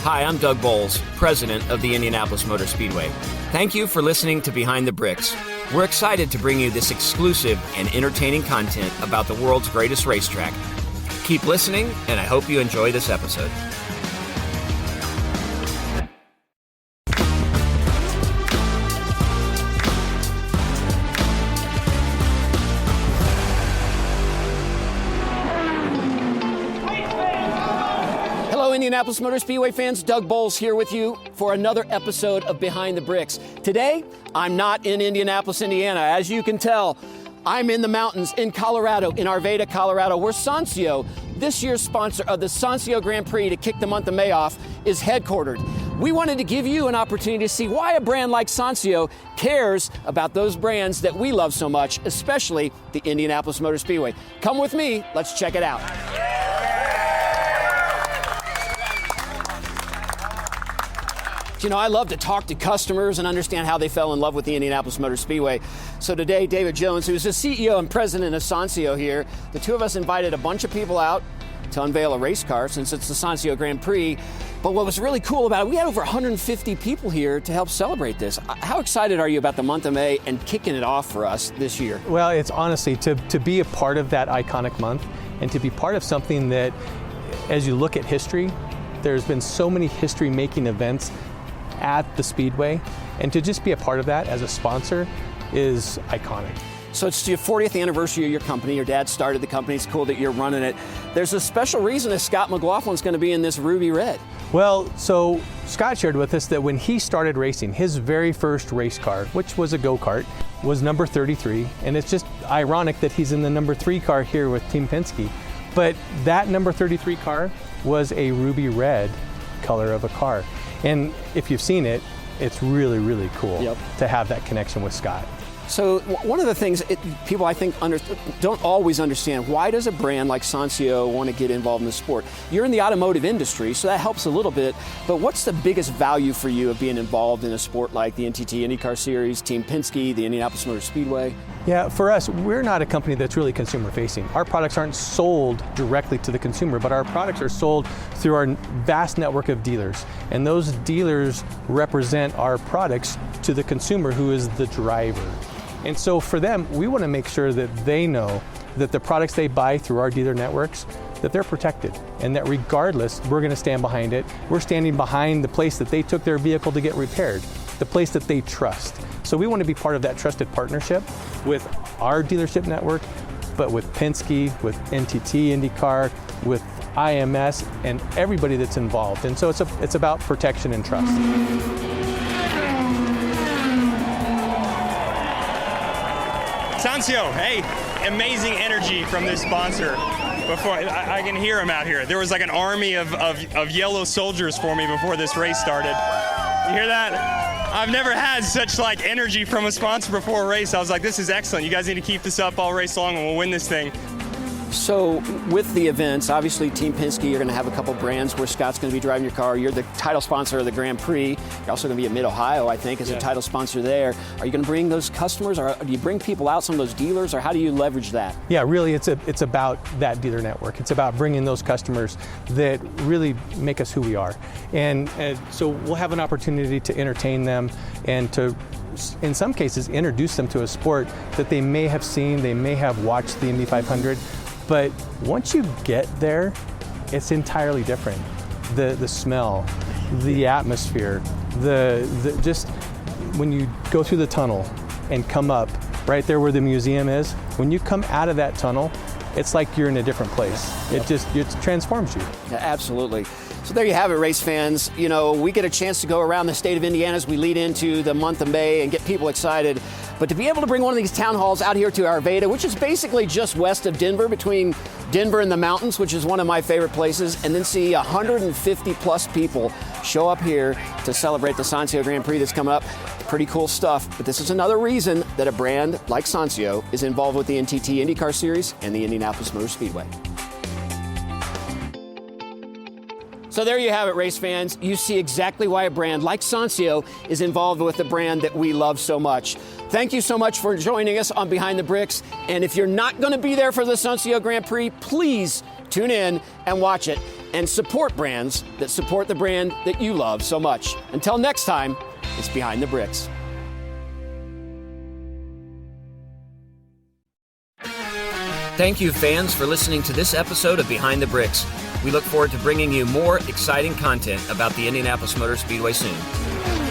Hi, I'm Doug Bowles, president of the Indianapolis Motor Speedway. Thank you for listening to Behind the Bricks. We're excited to bring you this exclusive and entertaining content about the world's greatest racetrack. Keep listening, and I hope you enjoy this episode. Indianapolis Motor Speedway fans, Doug Bowles here with you for another episode of Behind the Bricks. Today, I'm not in Indianapolis, Indiana. As you can tell, I'm in the mountains in Colorado, in Arvada, Colorado, where Sonsio, this year's sponsor of the Sonsio Grand Prix to kick the month of May off, is headquartered. We wanted to give you an opportunity to see why a brand like Sonsio cares about those brands that we love so much, especially the Indianapolis Motor Speedway. Come with me, let's check it out. You know, I love to talk to customers and understand how they fell in love with the Indianapolis Motor Speedway. So today, David Jones, who's the CEO and president of Sonsio here, the two of us invited a bunch of people out to unveil a race car since it's the Sonsio Grand Prix. But what was really cool about it, we had over 150 people here to help celebrate this. How excited are you about the month of May and kicking it off for us this year? Well, it's honestly to be a part of that iconic month and to be part of something that, as you look at history, there's been so many history-making events at the Speedway, and to just be a part of that as a sponsor is iconic. So it's your 40th anniversary of your company. Your dad started the company. It's cool that you're running it. There's a special reason that Scott McLaughlin's going to be in this ruby red. Well, so Scott shared with us that when he started racing, his very first race car, which was a go-kart, was number 33, and it's just ironic that he's in the number 3 car here with Team Penske. But that number 33 car was a ruby red color of a car. And if you've seen it, it's really, really cool to have that connection with Scott. So one of the things people I think don't always understand, why does a brand like Sonsio want to get involved in the sport? You're in the automotive industry, so that helps a little bit, but what's the biggest value for you of being involved in a sport like the NTT IndyCar Series, Team Penske, the Indianapolis Motor Speedway? Yeah, for us, we're not a company that's really consumer facing. Our products aren't sold directly to the consumer, but our products are sold through our vast network of dealers. And those dealers represent our products to the consumer, who is the driver. And so for them, we want to make sure that they know that the products they buy through our dealer networks, that they're protected, and that regardless, we're going to stand behind it. We're standing behind the place that they took their vehicle to get repaired, the place that they trust. So we want to be part of that trusted partnership with our dealership network, but with Penske, with NTT IndyCar, with IMS, and everybody that's involved. And so it's about protection and trust. Sonsio, hey, amazing energy from this sponsor. Before I can hear him out here. There was like an army of yellow soldiers for me before this race started. You hear that? I've never had such like energy from a sponsor before a race. I was like, this is excellent. You guys need to keep this up all race long and we'll win this thing. So with the events, obviously Team Penske, you're going to have a couple brands where Scott's going to be driving your car. You're the title sponsor of the Grand Prix. You're also going to be at Mid-Ohio, I think, as a title sponsor there. Are you going to bring those customers, or do you bring people out, some of those dealers, or how do you leverage that? Yeah, really, it's about that dealer network. It's about bringing those customers that really make us who we are. And so we'll have an opportunity to entertain them and to, in some cases, introduce them to a sport that they may have seen, they may have watched the Indy 500. But once you get there, it's entirely different. The smell, the atmosphere, the just when you go through the tunnel and come up right there where the museum is, when you come out of that tunnel, it's like you're in a different place. It transforms you. Yeah, absolutely. So there you have it, race fans. You know, we get a chance to go around the state of Indiana as we lead into the month of May and get people excited. But to be able to bring one of these town halls out here to Arvada, which is basically just west of Denver, between Denver and the mountains, which is one of my favorite places, and then see 150 plus people show up here to celebrate the Sonsio Grand Prix that's coming up. Pretty cool stuff. But this is another reason that a brand like Sonsio is involved with the NTT IndyCar Series and the Indianapolis Motor Speedway. So there you have it, race fans. You see exactly why a brand like Sonsio is involved with the brand that we love so much. Thank you so much for joining us on Behind the Bricks. And if you're not going to be there for the Sonsio Grand Prix, please tune in and watch it. and support brands that support the brand that you love so much. Until next time, it's Behind the Bricks. Thank you, fans, for listening to this episode of Behind the Bricks. We look forward to bringing you more exciting content about the Indianapolis Motor Speedway soon.